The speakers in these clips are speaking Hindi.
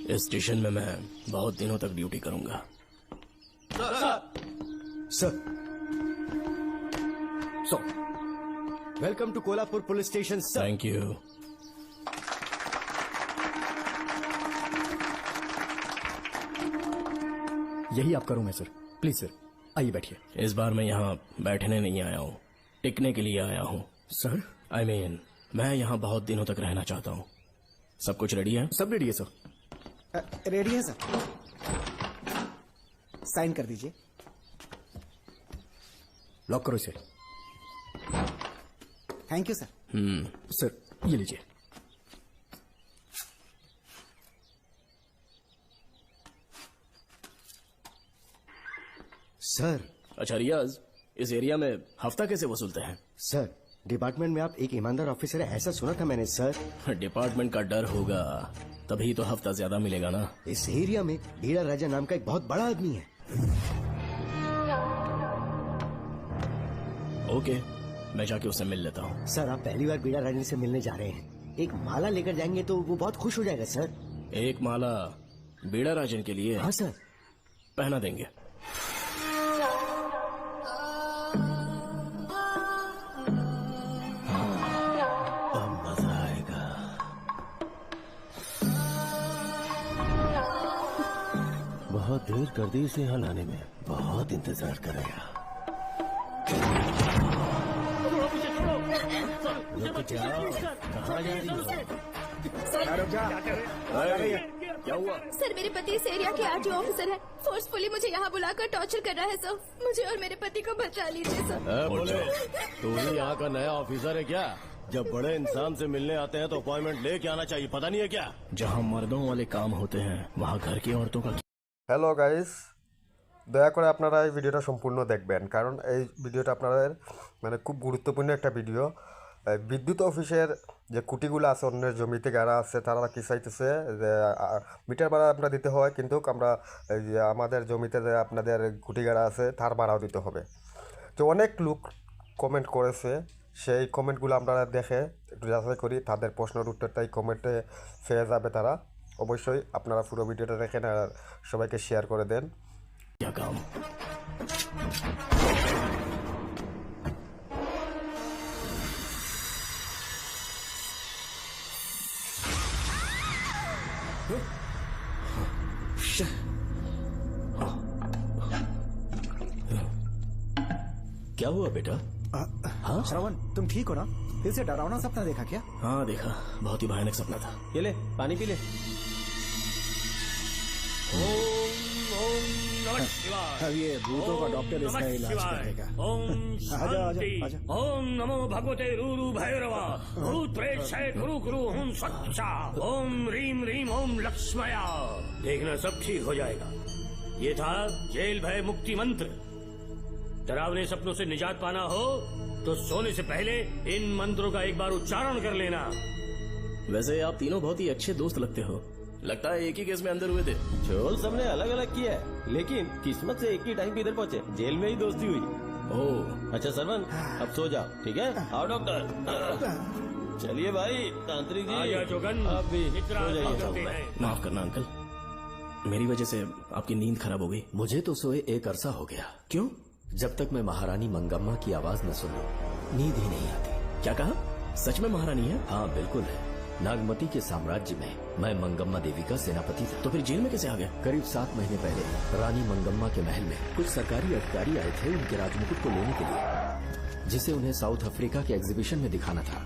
इस स्टेशन में मैं बहुत दिनों तक ड्यूटी करूंगा। Sir, welcome to Kolhapur police station sir. Thank you. यही आपका रूम है सर। प्लीज सर, आइए बैठिए। इस बार मैं यहाँ बैठने नहीं आया हूँ, टिकने के लिए आया हूँ। सर, I mean, मैं यहाँ बहुत दिनों तक रहना चाहता हूँ। सब कुछ रेडी है? सब रेडी है सर। रेडी है सर। साइन कर दीजिए। लॉक करो इसे। Thank you sir. सर, ये लीजिए। सर। अच्छा रियाज, इस एरिया में हफ्ता कैसे वसूलते हैं? सर, डिपार्टमेंट में आप एक ईमानदार ऑफिसर है ऐसा सुना था मैंने सर। डिपार्टमेंट का डर होगा तभी तो हफ्ता ज्यादा मिलेगा ना। इस एरिया में भीड़ा राजा नाम का एक बहुत बड़ा आदमी है। ओके, मैं जाके उससे मिल लेता हूँ। सर, आप पहली बार भीड़ा राजा से मिलने जा रहे हैं। एक माला लेकर जाएंगे तो वो बहुत खुश हो जाएगा सर। एक माला बीड़ा राजन के लिए? हाँ सर। पहना देंगे। बहुत देर कर दी इसे यहाँ लाने में, बहुत इंतजार करेगा। कहाँ जा रही हो? क्या हुआ? सर, मेरे पति इस एरिया के आरटीओ ऑफिसर है। फोर्सफुली मुझे यहाँ बुलाकर टॉर्चर कर रहा है सर। मुझे और मेरे पति को बचा लीजिए सर। बोले, तू ही यहाँ का नया ऑफिसर है क्या? जब बड़े इंसान से मिलने आते हैं तो अपॉइंटमेंट लेके आना चाहिए, पता नहीं है क्या? जहाँ मर्दों वाले काम होते हैं वहाँ घर की औरतों का। হ্যালো গাইস, দয়া করে আপনারা এই ভিডিওটা সম্পূর্ণ দেখবেন, কারণ এই ভিডিওটা আপনাদের মানে খুব গুরুত্বপূর্ণ একটা ভিডিও। বিদ্যুৎ অফিসের যে কুটিগুলো আছে অন্যের জমিতে যারা আছে তারা কি চাইতেছে যে মিটার ভাড়া আপনারা দিতে হয়, কিন্তু আমরা এই যে আমাদের জমিতে যে আপনাদের কুটি গাড়া আছে তার ভাড়াও দিতে হবে। তো অনেক লোক কমেন্ট করেছে, সেই কমেন্টগুলো আপনারা দেখে একটু যাচাই করি তাদের প্রশ্নের উত্তরটাই কমেন্টে পেয়ে যাবে তারা। অবশ্যই আপনারা পুরো ভিডিওটা দেখেন আর সবাইকে শেয়ার করে দেন। क्या काम? क्या हुआ बेटा? हाँ श्रवण, तुम ठीक हो ना? फिर से डरावना सपना देखा क्या? हाँ देखा, बहुत ही भयानक सपना था। ये ले, पानी पी ले। अब ये भूतों का डॉक्टर इसका इलाज करेगा। आजा आजा आजा। ओम नमो भगवते रूरु भैरवा भूत प्रेत शय गुरु गुरु ओम सच्चा ओम रीम रीम ओम लक्ष्मया। देखना सब ठीक हो जाएगा। ये था जेल भय मुक्ति मंत्र। डरावने सपनों से निजात पाना हो तो सोने से पहले इन मंत्रों का एक बार उच्चारण कर लेना। वैसे आप तीनों बहुत ही अच्छे दोस्त लगते हो। लगता है एक ही केस में अंदर हुए थे। झोल सबने अलग अलग किया है, लेकिन किस्मत से एक ही टाइम पे इधर पहुँचे, जेल में ही दोस्ती हुई। ओह अच्छा सरवन, अब सो जाओ, ठीक है? आओ डॉक्टर। चलिए भाई तांत्रिक जी, आजा जोगन, आप भी इतना सो करते जाइए। हैं। माफ करना अंकल, मेरी वजह से आपकी नींद खराब हो गई। मुझे तो सोए एक अरसा हो गया। क्यों? जब तक मैं महारानी मंगम्मा की आवाज न सुनूं, नींद ही नहीं आती। क्या कहा? सच में महारानी है? हाँ बिल्कुल है। नागमती के साम्राज्य में मैं मंगम्मा देवी का सेनापति था। तो फिर जेल में कैसे आ गया? करीब 7 महीने पहले रानी मंगम्मा के महल में कुछ सरकारी अधिकारी आए थे उनके राजमुकुट को लेने के लिए, जिसे उन्हें साउथ अफ्रीका के एग्जीबिशन में दिखाना था।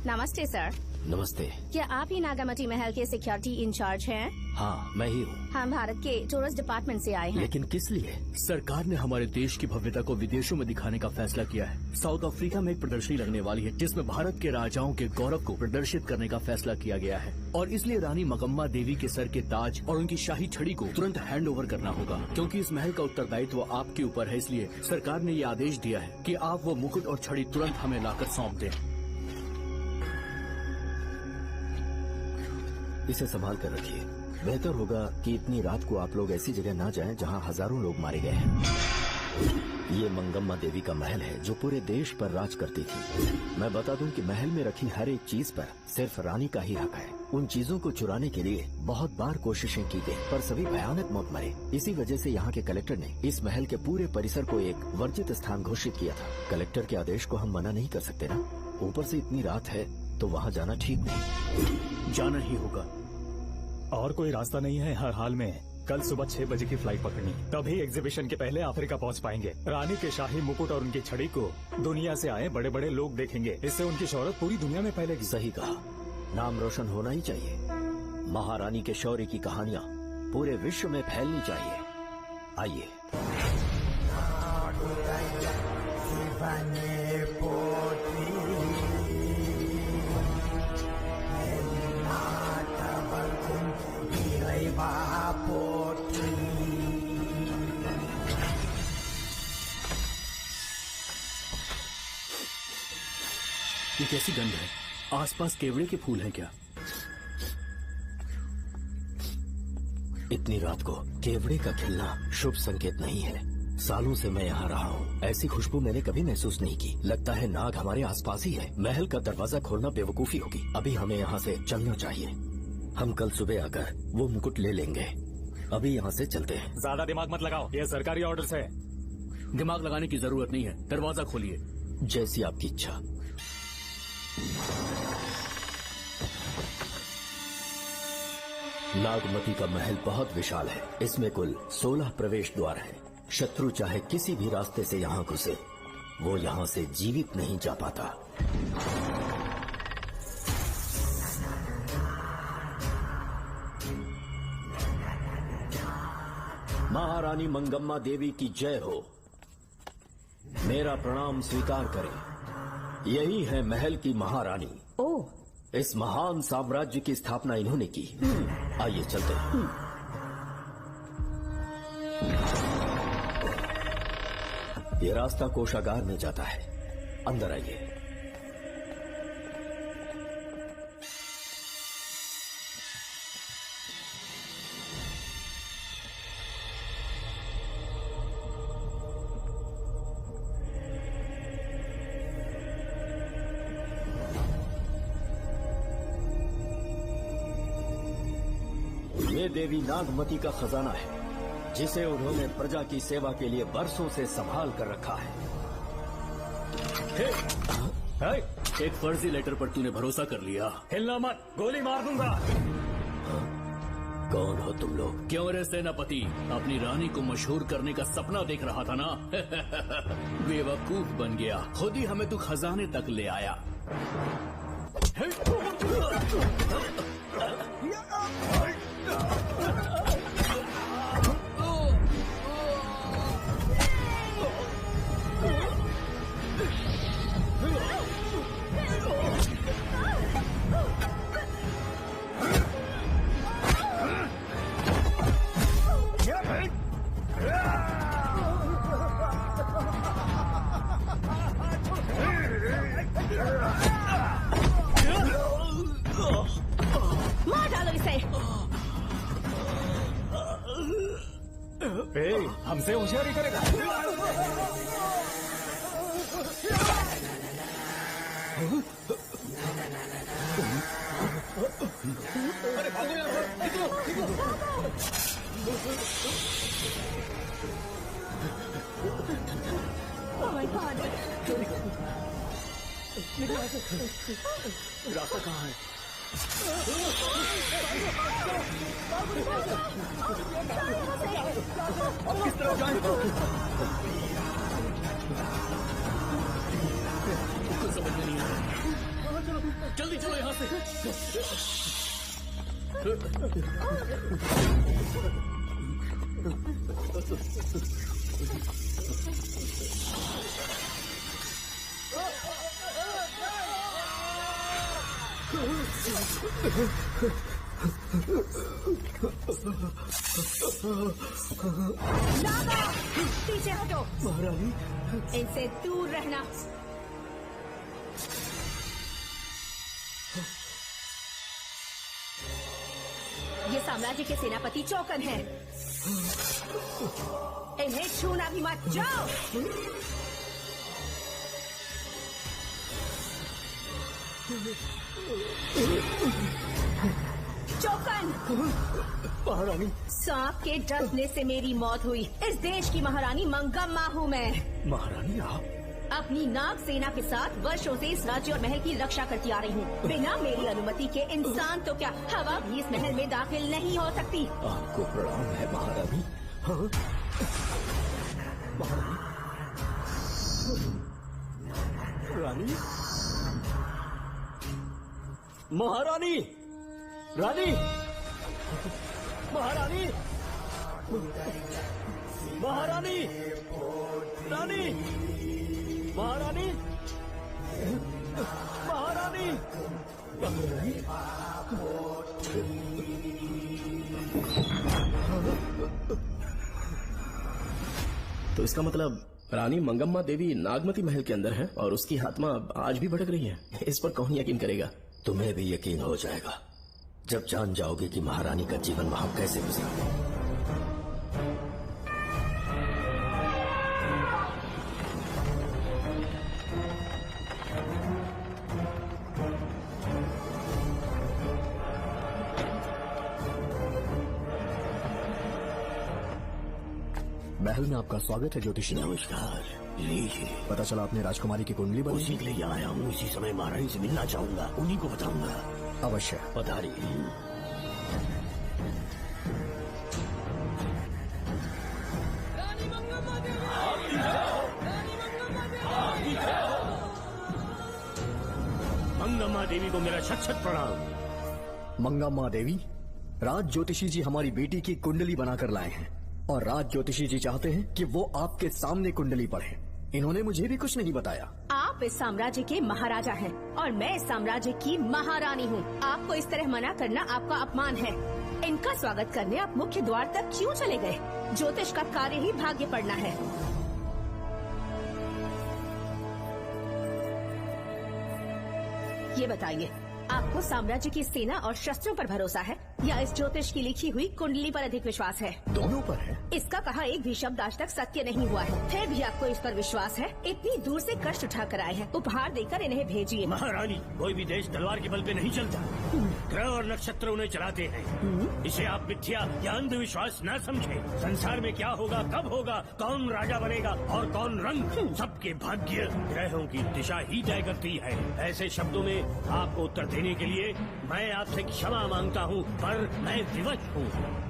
नमस्ते सर। नमस्ते। क्या आप ही नागामती महल के सिक्योरिटी इंचार्ज हैं? हाँ मैं ही हूँ। हम भारत के टूरिस्ट डिपार्टमेंट से आए हैं। लेकिन किस लिए? सरकार ने हमारे देश की भव्यता को विदेशों में दिखाने का फैसला किया है। साउथ अफ्रीका में एक प्रदर्शनी लगने वाली है जिसमें भारत के राजाओं के गौरव को प्रदर्शित करने का फैसला किया गया है, और इसलिए रानी मंगम्मा देवी के सर के ताज और उनकी शाही छड़ी को तुरंत हैंड ओवर करना होगा। क्योंकि इस महल का उत्तरदायित्व आपके ऊपर है, इसलिए सरकार ने ये आदेश दिया है कि आप वो मुकुट और छड़ी तुरंत हमें लाकर सौंप दें। इसे संभाल कर रखिए। बेहतर होगा कि इतनी रात को आप लोग ऐसी जगह ना जाएं जहां हजारों लोग मारे गए हैं। ये मंगम्मा देवी का महल है जो पूरे देश पर राज करती थी। मैं बता दूं कि महल में रखी हर एक चीज पर सिर्फ रानी का ही हक है। उन चीजों को चुराने के लिए बहुत बार कोशिशें की गई, पर सभी भयानक मौत मरे। इसी वजह से यहाँ के कलेक्टर ने इस महल के पूरे परिसर को एक वर्जित स्थान घोषित किया था। कलेक्टर के आदेश को हम मना नहीं कर सकते ना। ऊपर से इतनी रात है तो वहाँ जाना ठीक नहीं। जाना ही होगा। और कोई रास्ता नहीं है। हर हाल में कल सुबह 6 बजे की फ्लाइट पकड़नी, तभी एग्जीबिशन के पहले अफ्रीका पहुंच पाएंगे। रानी के शाही मुकुट और उनकी छड़ी को दुनिया से आए बड़े बड़े लोग देखेंगे। इससे उनकी शोहरत पूरी दुनिया में फैलेगी। सही कहा, नाम रोशन होना ही चाहिए। महारानी के शौर्य की कहानियाँ पूरे विश्व में फैलनी चाहिए। आइए। ये कैसी गंध है? आसपास केवड़े के फूल हैं क्या? इतनी रात को केवड़े का खिलना शुभ संकेत नहीं है। सालों से मैं यहाँ रहा हूँ, ऐसी खुशबू मैंने कभी महसूस नहीं की। लगता है नाग हमारे आसपास ही है। महल का दरवाजा खोलना बेवकूफी होगी। अभी हमें यहाँ से चलना चाहिए। हम कल सुबह आकर वो मुकुट ले लेंगे। अभी यहाँ से चलते हैं। ज्यादा दिमाग मत लगाओ, ये सरकारी ऑर्डर्स है। दिमाग लगाने की जरूरत नहीं है। दरवाजा खोलिए। जैसी आपकी इच्छा। नागमती का महल बहुत विशाल है। इसमें कुल 16 प्रवेश द्वार हैं। शत्रु चाहे किसी भी रास्ते से यहाँ घुसे, वो यहाँ से जीवित नहीं जा पाता। महारानी मंगम्मा देवी की जय हो। मेरा प्रणाम स्वीकार करें। यही है महल की महारानी। ओह, इस महान साम्राज्य की स्थापना इन्होंने की। आइए चलते हैं। ये रास्ता कोषागार में जाता है। अंदर आइए। ये देवी नागमती का खजाना है, जिसे उन्होंने प्रजा की सेवा के लिए बरसों से संभाल कर रखा है। एक फर्जी लेटर पर तूने भरोसा कर लिया। हिलना मत, गोली मार दूंगा। कौन हो तुम लोग? क्यों रे सेनापति, अपनी रानी को मशहूर करने का सपना देख रहा था ना? बेवकूफ बन गया। खुद ही हमें तू खजाने तक ले आया। मार डालो इसे। हमसे होशियारी करेगा। अरे भागो यार, निकलो, निकलो। Oh my God! रास्ता कहाँ है? अब किस तरफ जाएं? कुछ समझ में नहीं आ रहा। जल्दी चलो यहाँ से। नागा, पीछे हटो। महारानी, इनसे दूर रहना। ये ये साम्राज्य के सेनापति चौकन हैं। इन्हें छूना भी मत। जाओ। चौकन। महारानी, सांप के डसने से मेरी मौत हुई। इस देश की महारानी मंगम्मा हूँ मैं। महारानी आप अपनी नाग सेना के साथ वर्षों से इस राज्य और महल की रक्षा करती आ रही हूँ। बिना मेरी अनुमति के इंसान तो क्या हवा भी इस महल में दाखिल नहीं हो सकती। आपको प्रणाम है महारानी। हाँ? रानी, महारानी, रानी, महारानी, महारानी, रानी, महारानी, महारानी, तो इसका मतलब रानी मंगम्मा देवी नागमती महल के अंदर है और उसकी आत्मा आज भी भटक रही है। इस पर कौन यकीन करेगा? तुम्हें भी यकीन हो जाएगा जब जान जाओगे कि महारानी का जीवन वहां कैसे गुजरा। महल में आपका स्वागत है ज्योतिषी। नमस्कार, लीजिए। पता चला आपने राजकुमारी की कुंडली बनी। उसी के लिए आया हूँ। इसी समय महारानी से मिलना चाहूंगा, उन्हीं को बताऊंगा। अवश्य पधारिए। मंगम्मा देवी को मेरा शत शत प्रणाम। मंगम्मा देवी, राज ज्योतिषी जी हमारी बेटी की कुंडली बनाकर लाए हैं और राज ज्योतिषी जी चाहते हैं कि वो आपके सामने कुंडली पढ़े। इन्होंने मुझे भी कुछ नहीं बताया। आप इस साम्राज्य के महाराजा हैं और मैं इस साम्राज्य की महारानी हूँ। आपको इस तरह मना करना आपका अपमान है। इनका स्वागत करने आप मुख्य द्वार तक क्यों चले गए? ज्योतिष का कार्य ही भाग्य पढ़ना है। ये बताइए, आपको साम्राज्य की सेना और शस्त्रों पर भरोसा है या इस ज्योतिष की लिखी हुई कुंडली पर अधिक विश्वास है? दोनों पर है। इसका कहा एक भी शब्द आज तक सत्य नहीं हुआ है, फिर भी आपको इस पर विश्वास है? इतनी दूर से कष्ट उठाकर आए हैं, उपहार देकर इन्हें भेजिए। महारानी, कोई भी देश तलवार के बल पे नहीं चलता। ग्रह और नक्षत्र उन्हें चलाते हैं। इसे आप मिथ्या या अंधविश्वास न समझे। संसार में क्या होगा, कब होगा, कौन राजा बनेगा और कौन रंग, सबके भाग्य ग्रहों की दिशा ही तय करती है। ऐसे शब्दों में आपको उत्तर देने के लिए मैं आपसे क्षमा मांगता हूँ, पर मैं विवश हूँ।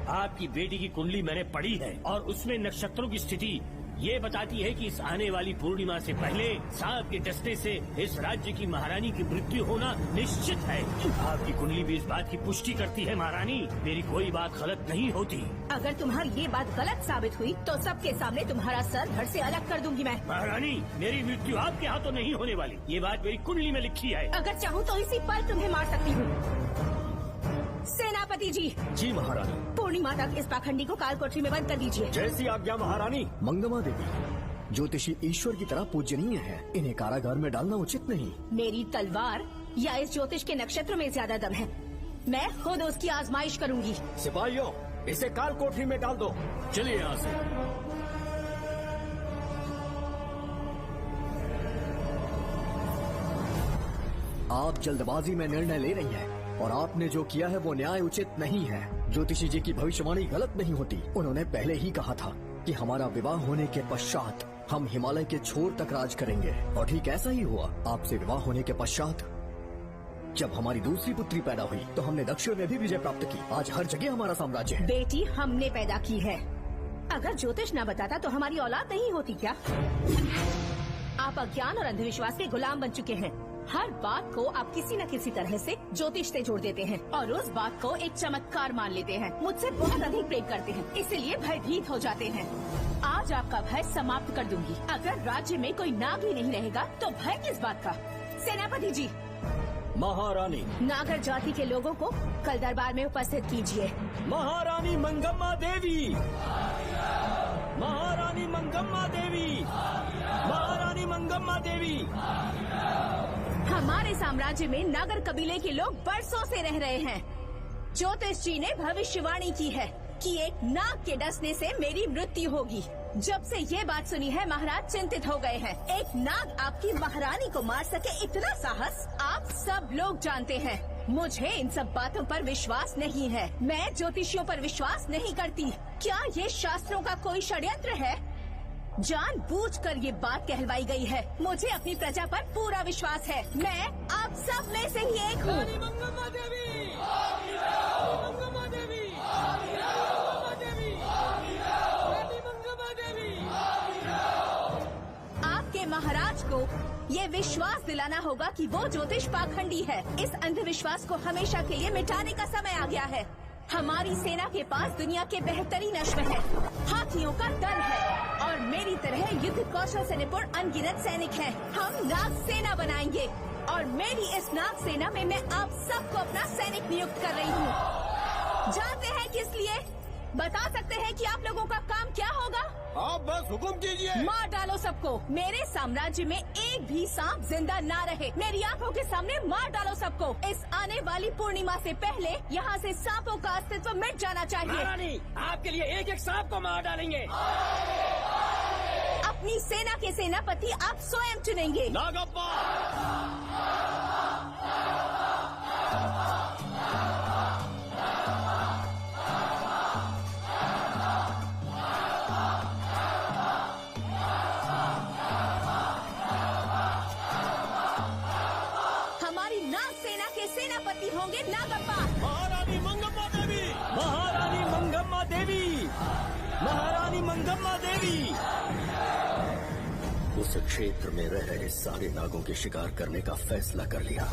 आपकी बेटी की कुंडली मैंने पढ़ी है और उसमें नक्षत्रों की स्थिति ये बताती है कि इस आने वाली पूर्णिमा से पहले सांप के डसने से इस राज्य की महारानी की मृत्यु होना निश्चित है। आपकी कुंडली भी इस बात की पुष्टि करती है। महारानी, मेरी कोई बात गलत नहीं होती। अगर तुम्हारी ये बात गलत साबित हुई तो सबके सामने तुम्हारा सर धड़ से अलग कर दूंगी मैं। महारानी, मेरी मृत्यु आपके हाथों नहीं होने वाली, ये बात मेरी कुंडली में लिखी है। अगर चाहूँ तो इसी पल तुम्हें मार सकती हूँ। सेनापति जी। जी महारानी। पूर्णिमा तक इस पाखंडी को काल कोठरी में बंद कर दीजिए। जैसी आज्ञा महारानी। मंगम्मा देवी, ज्योतिषी ईश्वर की तरह पूजनीय है, इन्हें कारागार में डालना उचित नहीं। मेरी तलवार या इस ज्योतिष के नक्षत्र में ज्यादा दम है? मैं खुद उसकी आजमाइश करूंगी। सिपाहियों, इसे काल कोठरी में डाल दो। चलिए यहाँ से। आप जल्दबाजी में निर्णय ले रही हैं और आपने जो किया है वो न्याय उचित नहीं है। ज्योतिषी जी की भविष्यवाणी गलत नहीं होती। उन्होंने पहले ही कहा था कि हमारा विवाह होने के पश्चात हम हिमालय के छोर तक राज करेंगे और ठीक ऐसा ही हुआ। आपसे विवाह होने के पश्चात जब हमारी दूसरी पुत्री पैदा हुई तो हमने दक्षिण में भी विजय प्राप्त की। आज हर जगह हमारा साम्राज्य है। बेटी हमने पैदा की है। अगर ज्योतिष न बताता तो हमारी औलाद नहीं होती क्या? आप अज्ञान और अंधविश्वास के गुलाम बन चुके हैं। हर बात को आप किसी न किसी तरह से ज्योतिष से जोड़ देते हैं और उस बात को एक चमत्कार मान लेते हैं। मुझसे बहुत अधिक प्रेम करते हैं, इसीलिए भयभीत हो जाते हैं। आज आपका भय समाप्त कर दूंगी। अगर राज्य में कोई नाग ही नहीं रहेगा तो भय किस बात का? सेनापति जी। महारानी। नागर जाति के लोगों को कल दरबार में उपस्थित कीजिए। महारानी मंगम्मा देवी, महारानी मंगम्मा देवी, महारानी मंगम्मा देवी। हमारे साम्राज्य में नागर कबीले के लोग बरसों से रह रहे हैं। ज्योतिष जी ने भविष्यवाणी की है कि एक नाग के डसने से मेरी मृत्यु होगी। जब से ये बात सुनी है महाराज चिंतित हो गए हैं। एक नाग आपकी महारानी को मार सके इतना साहस आप सब लोग जानते हैं। मुझे इन सब बातों पर विश्वास नहीं है। मैं ज्योतिषियों पर विश्वास नहीं करती। क्या ये शास्त्रों का कोई षड्यंत्र है? जानबूझकर ये बात कहलवाई गई है। मुझे अपनी प्रजा पर पूरा विश्वास है। मैं आप सब में से ही एक हूँ। आपके महाराज को ये विश्वास दिलाना होगा कि वो ज्योतिष पाखंडी है। इस अंधविश्वास को हमेशा के लिए मिटाने का समय आ गया है। हमारी सेना के पास दुनिया के बेहतरीन अस्त्र है, हाथियों का दल है और मेरी तरह युद्ध कौशल से निपुण अनगिनत सैनिक हैं। हम नाग सेना बनाएंगे और मेरी इस नाग सेना में मैं आप सबको अपना सैनिक नियुक्त कर रही हूँ। जानते हैं किस लिए? बता सकते हैं कि आप लोगों का काम क्या होगा? आप बस हुक्म कीजिए। मार डालो सबको। मेरे साम्राज्य में एक भी सांप जिंदा ना रहे। मेरी आंखों के सामने मार डालो सबको। इस आने वाली पूर्णिमा से पहले यहाँ से सांपों का अस्तित्व मिट जाना चाहिए। महारानी, आपके लिए एक एक सांप को मार डालेंगे। अपनी सेना के सेनापति आप स्वयं चुनेंगे। नागप्पा। सेनापति होंगे नागप्पा। महारानी मंगम्मा देवी, महारानी मंगम्मा देवी, महारानी मंगम्मा देवी। उस क्षेत्र में रह रहे सारे नागों के शिकार करने का फैसला कर लिया।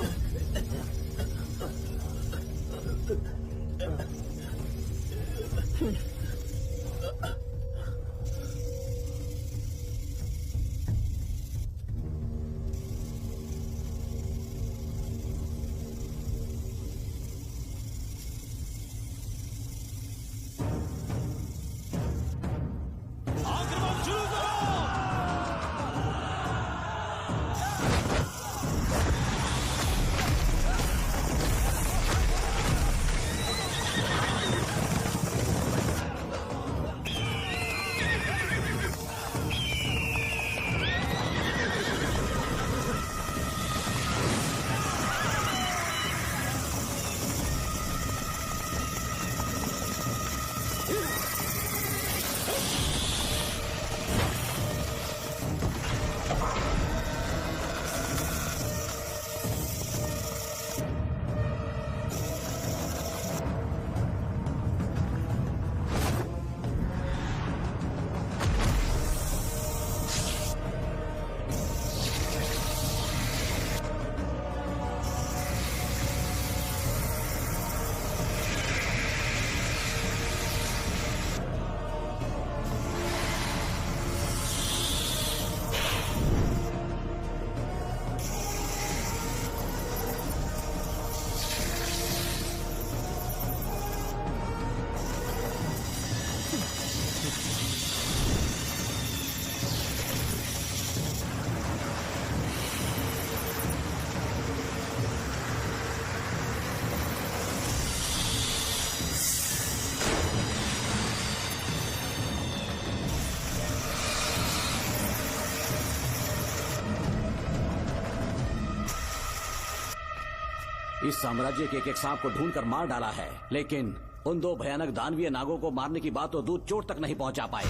इस साम्राज्य के एक सांप को ढूंढकर मार डाला है, लेकिन उन दो भयानक दानवीय नागों को मारने की बात तो दूध चोट तक नहीं पहुंचा पाए।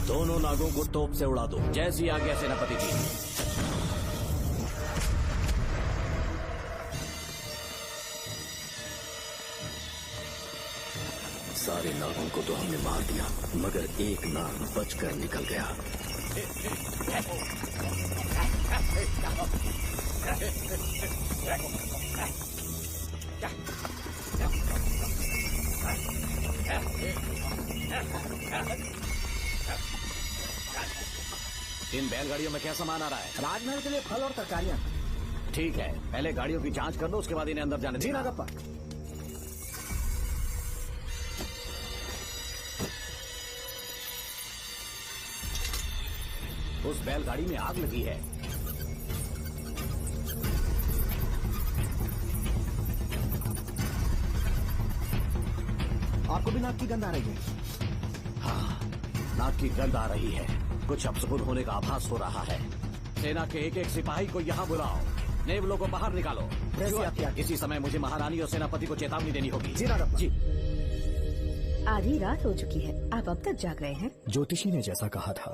दोनों नागों को तोप से उड़ा दो, जैसी आज्ञा सेनापति जी। सारे नागों को तो हमने मार दिया, मगर एक नाग बचकर निकल गया। इन बैलगाड़ियों में क्या सामान आ रहा है? राजमहल के लिए फल और तरकारियां। ठीक है, पहले गाड़ियों की जांच कर लो, उसके बाद इन्हें अंदर जाने जी देना। नागप्पा। उस बैलगाड़ी में आग लगी है। आपको भी नाक की गंध आ रही है? हाँ, नाक की गंध आ रही है। कुछ अपशकुन होने का आभास हो रहा है। सेना के एक एक सिपाही को यहाँ बुलाओ, नेवलों को बाहर निकालो। इसी समय मुझे महारानी और सेनापति को चेतावनी देनी होगी। जी। आधी रात हो चुकी है, आप अब तक जाग रहे हैं। ज्योतिषी ने जैसा कहा था